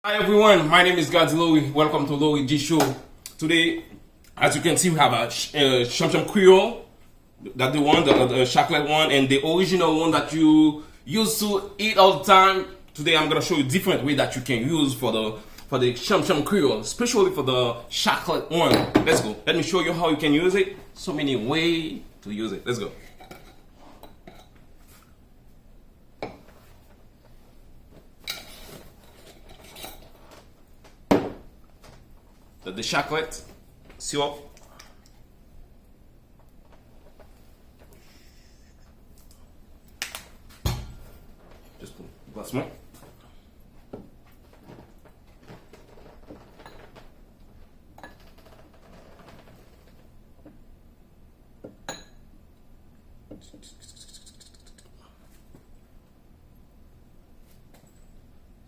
Hi everyone, my name is Laury. Welcome to Laury-G show. Today, as you can see, we have a Chanmchanm Kreyol. That's the one, the chocolate one, and the original one that you used to eat all the time. Today, I'm gonna show you different way that you can use for the Chanmchanm Kreyol, especially for the chocolate one. Let's go. Let me show you how you can use it. So many ways to use it. Let's go. The chocolate syrup. Just put a glass more.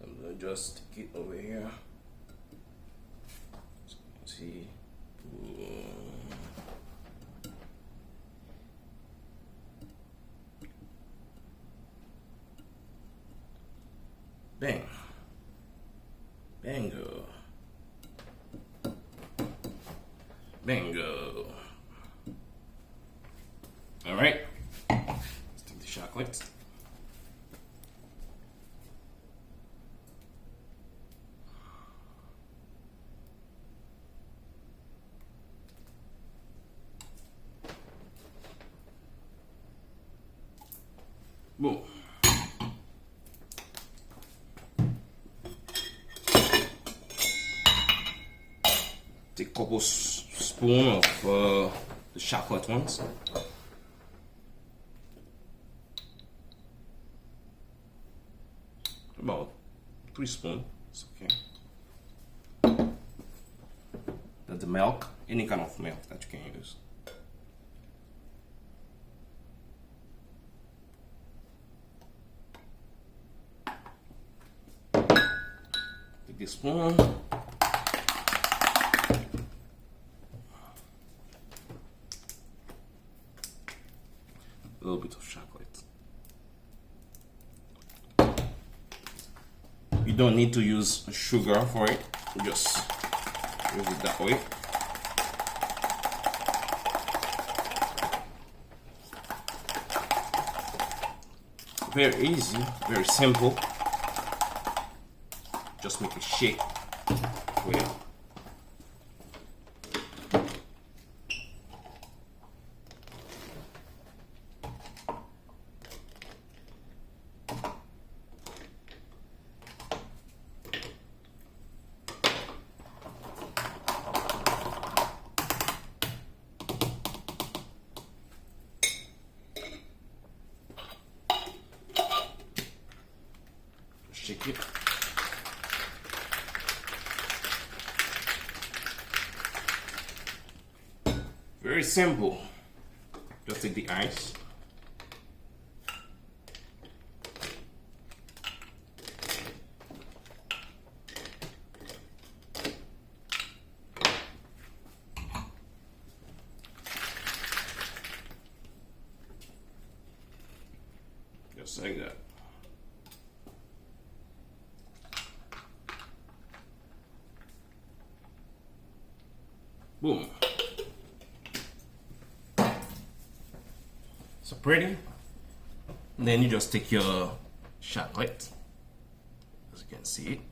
I'm gonna just stick it over here. See. Bang. Bango. Bango. All right. Let's take the chocolate. Boom. Take a couple spoons of the chocolate ones. About 3 spoons. It's okay. That's the milk, any kind of milk that you can use. Take this spoon. A little bit of chocolate. You don't need to use sugar for it. Just use it that way. Very easy, very simple. Just make a shake with it. Shake it. Very simple. Just take the ice. Just like that. Boom. So pretty. And then you just take your chocolate, as you can see,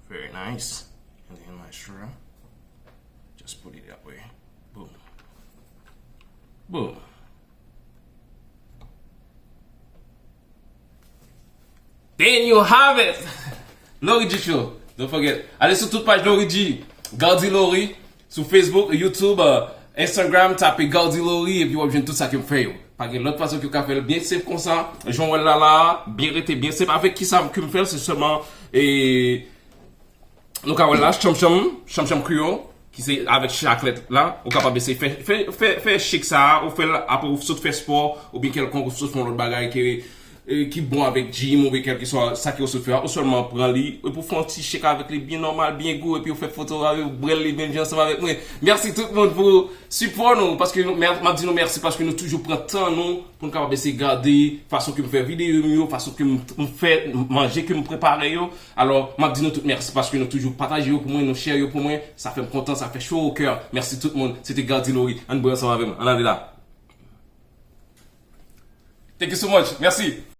very nice, and then my straw. Just put it that way. Boom. Boom. Then you have it. Laury-G show. Don't forget. Allez sur toute page Laury-G. Gardi Laury. Sur Facebook, YouTube, Instagram, tapez Gardi Laury et puis vous avez tout ça que vous faites. Pas que l'autre façon que vous faites bien simple comme ça. Jean là, bien resté bien simple. Avec qui ça que vous faites, c'est seulement et nous avons là Chanmchanm Kreyol qui c'est avec chocolat là. Vous capable de faire chic ça, ou faire après vous saute faire sport ou bien quelconque vous saute font l'autre bagaille qui qui bon avec Jim ou quelque soit ça qui se fait ou seulement prendre lui et pour faire un petit chèque avec les bien normal bien goût et puis on fait photo avec brel les bien ensemble avec moi. Merci tout le monde pour support nous parce que m'a dit nous merci parce que nous toujours prend temps nous pour nous capable essayer garder façon que me faire vidéo mieux façon que me fait manger que me préparer yo. Alors m'a dit nous tout merci parce que nous toujours partager pour moi nous share pour moi ça fait me content ça fait chaud au cœur. Merci tout le monde. C'était Gardi Laury. On boit ensemble avec moi. On est là. Thank you so much. Merci.